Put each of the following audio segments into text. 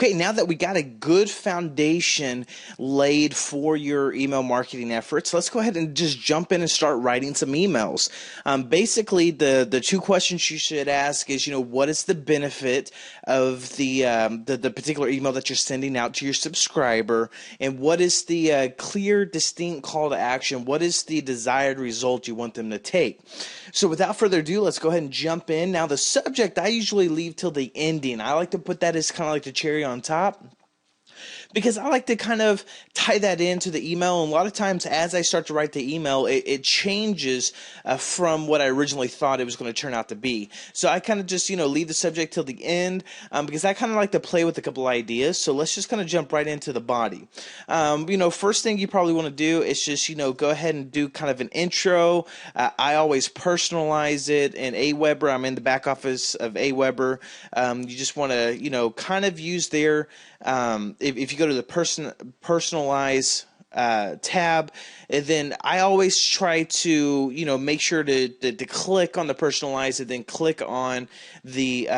Okay, now that we got a good foundation laid for your email marketing efforts, let's go ahead and just jump in and start writing some emails. Basically, the two questions you should ask is, what is the benefit of the particular email that you're sending out to your subscriber, and what is the clear, distinct call to action? What is the desired result you want them to take? So, without further ado, let's go ahead and jump in. Now, the subject I usually leave till the ending. I like to put that as kind of like the cherry on top, because I like to kind of tie that into the email. And a lot of times, as I start to write the email, it changes from what I originally thought it was going to turn out to be. So I kind of just, leave the subject till the end, because I kind of like to play with a couple ideas. So let's just kind of jump right into the body. First thing you probably want to do is just, go ahead and do kind of an intro. I always personalize it in Aweber. I'm in the back office of Aweber. You just want to, kind of use their, if you go to the personalize tab, and then I always try to make sure to click on the personalize and then click on the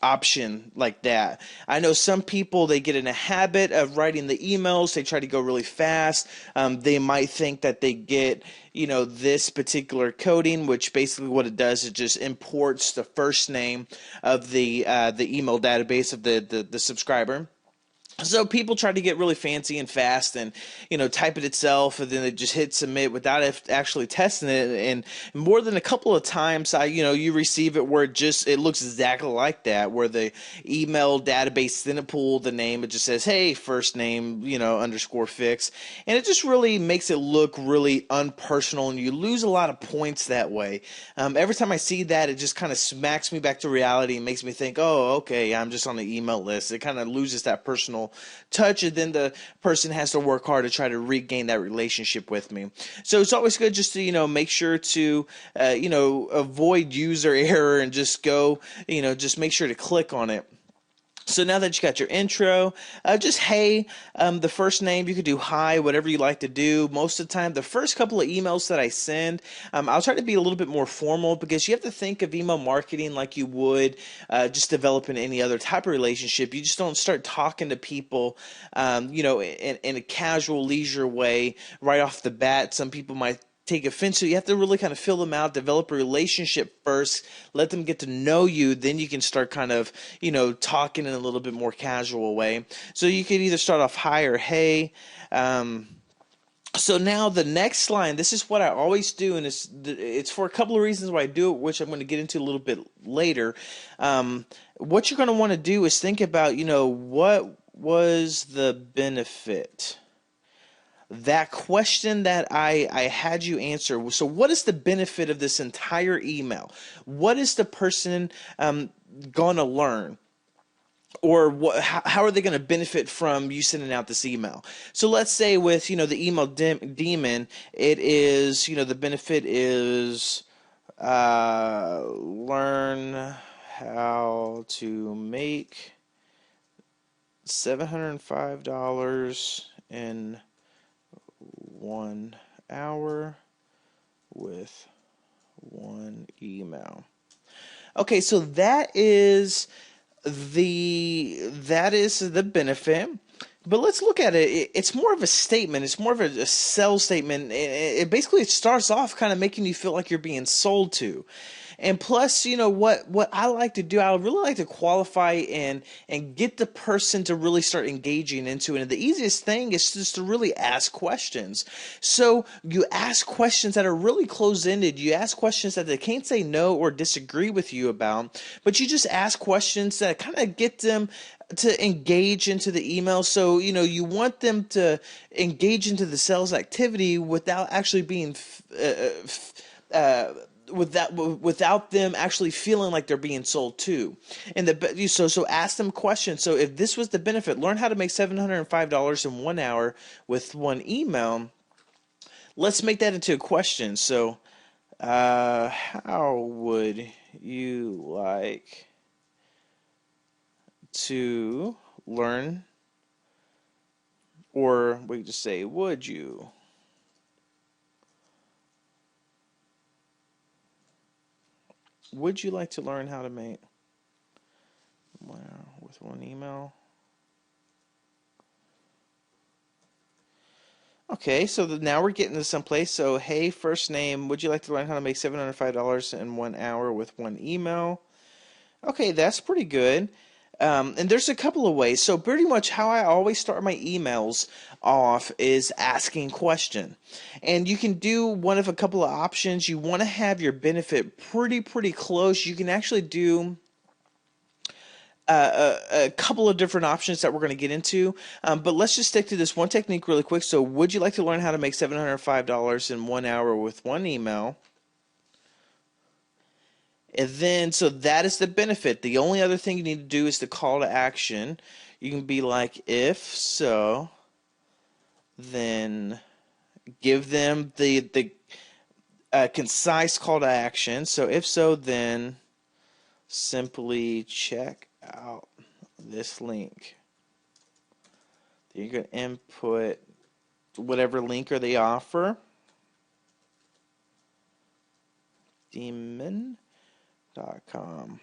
option like that. I know some people, they get in a habit of writing the emails. They try to go really fast. They might think that they get this particular coding, which basically what it does is just imports the first name of the email database of the subscriber. So people try to get really fancy and fast and, type it itself, and then they just hit submit without actually testing it. And more than a couple of times, you receive it where it looks exactly like that, where the email database didn't pull the name. It just says, hey, first name, underscore fix. And it just really makes it look really unpersonal, and you lose a lot of points that way. Every time I see that, it just kind of smacks me back to reality and makes me think, oh, okay, I'm just on the email list. It kind of loses that personal touch, and then the person has to work hard to try to regain that relationship with me. So it's always good just to make sure to avoid user error and just go just make sure to click on it. So now that you got your intro, just hey, the first name, you could do hi, whatever you like to do. Most of the time, the first couple of emails that I send, I'll try to be a little bit more formal, because you have to think of email marketing like you would just developing any other type of relationship. You just don't start talking to people, in a casual, leisure way right off the bat. Some people might take offense. So you have to really kind of fill them out, develop a relationship first, let them get to know you. Then you can start kind of, talking in a little bit more casual way. So you could either start off hi or hey. So now the next line, this is what I always do, and it's for a couple of reasons why I do it, which I'm going to get into a little bit later. What you're going to want to do is think about, what was the benefit? That question that I had you answer. So what is the benefit of this entire email? What is the person going to learn? Or how are they going to benefit from you sending out this email? So let's say with, the email demon, it is, the benefit is learn how to make $705 in 1 hour with one email. Okay, so that is the benefit. But let's look at it. It's more of a statement. It's more of a sell statement. It basically starts off kind of making you feel like you're being sold to. And plus, what I like to do, I really like to qualify and get the person to really start engaging into it. And the easiest thing is just to really ask questions. So you ask questions that are really close-ended. You ask questions that they can't say no or disagree with you about, but you just ask questions that kind of get them to engage into the email. So, you want them to engage into the sales activity without actually being without them actually feeling like they're being sold to. And so ask them questions. So if this was the benefit, learn how to make $705 in 1 hour with one email. Let's make that into a question. So how would you like to learn, or we just say, would you like to learn how to make, wow, with one email? Okay, so now we're getting to someplace. So, hey, first name, would you like to learn how to make $705 in 1 hour with one email? Okay, that's pretty good. And there's a couple of ways. So pretty much how I always start my emails off is asking question. And you can do one of a couple of options. You want to have your benefit pretty close. You can actually do a couple of different options that we're going to get into. But let's just stick to this one technique really quick. So would you like to learn how to make $705 in 1 hour with one email? And then, so that is the benefit. The only other thing you need to do is the call to action. You can be like, if so, then give them the concise call to action. So, if so, then simply check out this link. You're going to input whatever link or they offer. Demon.com.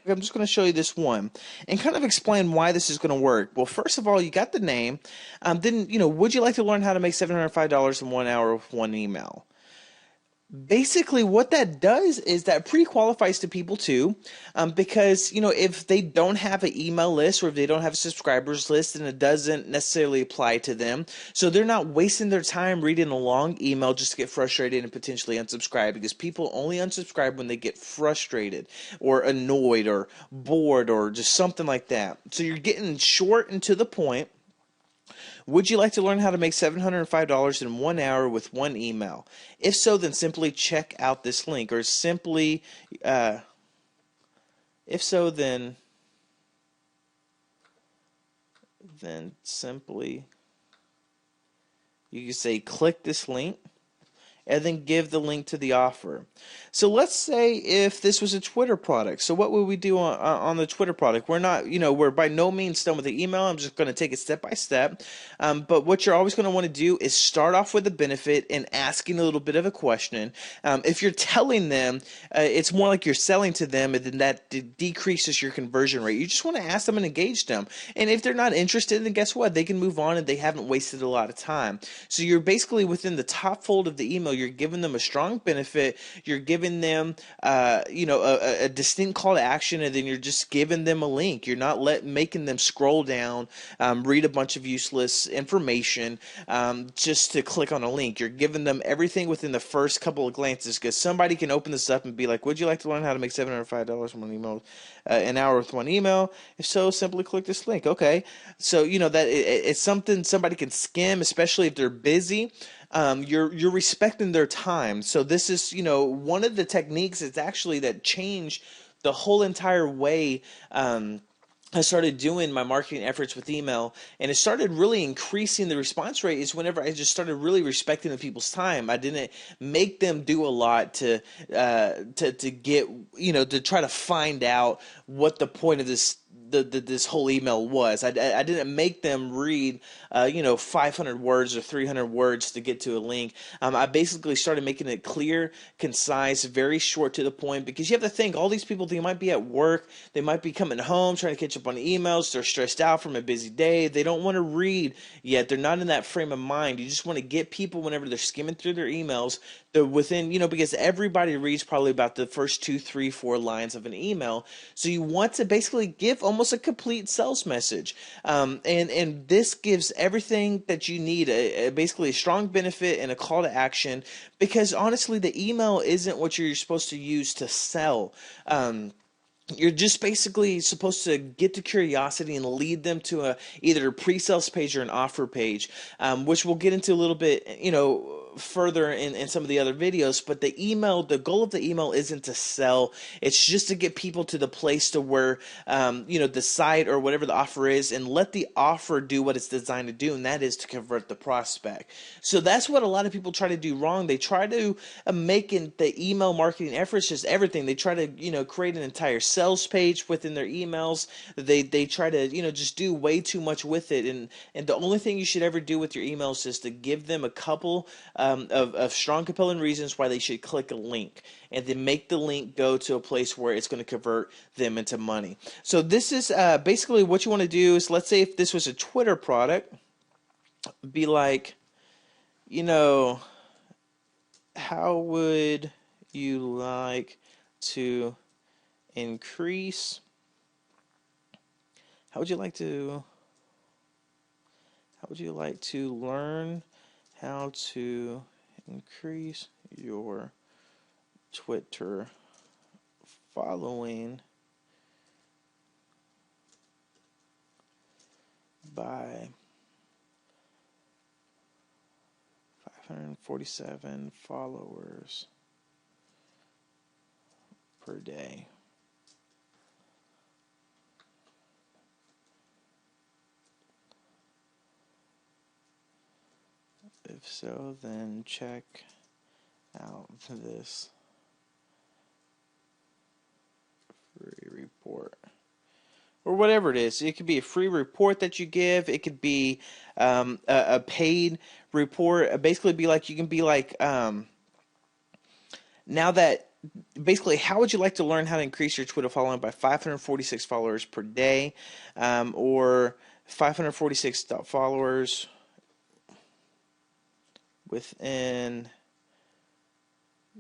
I'm just going to show you this one and kind of explain why this is going to work. Well, first of all, you got the name. Then, would you like to learn how to make $705 in 1 hour with one email? Basically, what that does is that pre-qualifies to people too, because if they don't have an email list or if they don't have a subscribers list, then it doesn't necessarily apply to them. So they're not wasting their time reading a long email just to get frustrated and potentially unsubscribe, because people only unsubscribe when they get frustrated or annoyed or bored or just something like that. So you're getting short and to the point. Would you like to learn how to make $705 in 1 hour with one email? If so, then simply check out this link, or simply, if so, then simply, you can say click this link and then give the link to the offer. So let's say if this was a Twitter product. So what would we do on the Twitter product? We're not, we're by no means done with the email. I'm just going to take it step by step. But what you're always going to want to do is start off with the benefit and asking a little bit of a question. If you're telling them, it's more like you're selling to them, and then that decreases your conversion rate. You just want to ask them and engage them. And if they're not interested, then guess what? They can move on and they haven't wasted a lot of time. So you're basically within the top fold of the email. You're giving them a strong benefit. You're giving them, a distinct call to action, and then you're just giving them a link. You're not making them scroll down, read a bunch of useless information, just to click on a link. You're giving them everything within the first couple of glances, because somebody can open this up and be like, "Would you like to learn how to make $705 from one email, an hour with one email? If so, simply click this link." Okay, so that it's something somebody can skim, especially if they're busy. You're respecting their time. So this is, one of the techniques is actually that changed the whole entire way I started doing my marketing efforts with email, and it started really increasing the response rate is whenever I just started really respecting the people's time. I didn't make them do a lot to get, to try to find out what the point of this whole email was. I didn't make them read 500 words or 300 words to get to a link. I basically started making it clear, concise, very short to the point, because you have to think, all these people, they might be at work, they might be coming home trying to catch up on emails, they're stressed out from a busy day, they don't want to read yet, they're not in that frame of mind. You just want to get people, whenever they're skimming through their emails, they're within, because everybody reads probably about the first 2, 3, 4 lines of an email. So you want to basically give almost a complete sales message. And this gives everything that you need, basically a strong benefit and a call to action, because honestly, the email isn't what you're supposed to use to sell. You're just basically supposed to get the curiosity and lead them to either a pre-sales page or an offer page, which we'll get into a little bit, further in some of the other videos. But the goal of the email isn't to sell. It's just to get people to the place to where, the site or whatever the offer is, and let the offer do what it's designed to do, and that is to convert the prospect. So that's what a lot of people try to do wrong. They try to make the email marketing efforts just everything. They try to, create an entire sales page within their emails. They try to, just do way too much with it. And the only thing you should ever do with your emails is to give them a couple of strong, compelling reasons why they should click a link, and then make the link go to a place where it's going to convert them into money. So this is basically what you want to do is, let's say if this was a Twitter product, be like, you know, how would you like to increase? How would you like to? How would you like to learn how to increase your Twitter following by 547 followers per day? If so, then check out this free report. Or whatever it is. It could be a free report that you give. It could be a paid report. Basically, be like, you can be like, now that, basically, how would you like to learn how to increase your Twitter following by 546 followers per day, or 546 followers within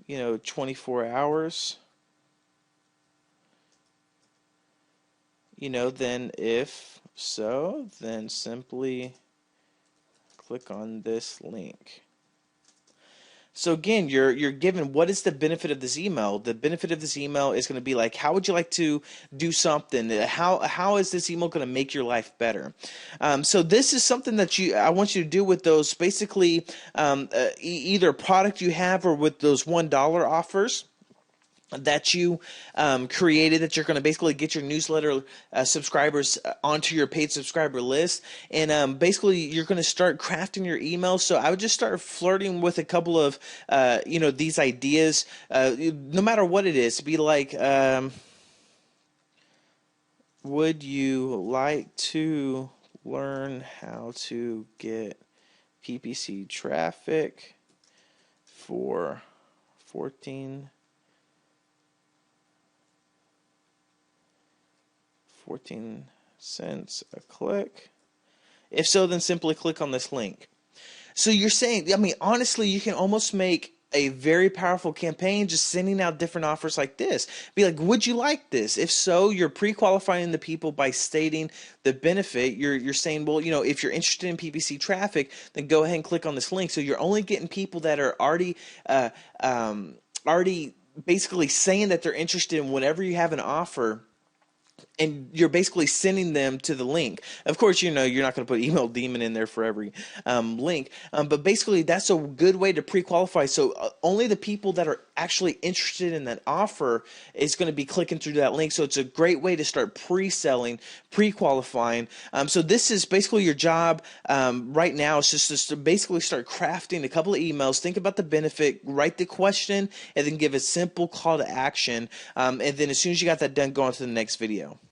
24 hours? Then if so, then simply click on this link. So again, you're given, what is the benefit of this email? The benefit of this email is going to be like, how would you like to do something? How is this email going to make your life better? So this is something that I want you to do with those, basically, either product you have or with those $1 offers that you created, that you're going to basically get your newsletter subscribers onto your paid subscriber list. And basically, you're going to start crafting your emails. So I would just start flirting with a couple of these ideas, no matter what it is. Be like, would you like to learn how to get PPC traffic for 14 cents a click? If so, then simply click on this link. So you're saying, I mean, honestly, you can almost make a very powerful campaign just sending out different offers like this. Be like, would you like this? If so, you're pre-qualifying the people by stating the benefit. You're saying, well, if you're interested in PPC traffic, then go ahead and click on this link. So you're only getting people that are already basically saying that they're interested in whatever you have an offer, and you're basically sending them to the link. Of course, you're not going to put email demon in there for every link, but basically that's a good way to pre-qualify. So only the people that are actually interested in that offer is going to be clicking through that link. So it's a great way to start pre-selling, pre-qualifying. So this is basically your job right now. It's just to basically start crafting a couple of emails, think about the benefit, write the question, and then give a simple call to action. And then as soon as you got that done, go on to the next video.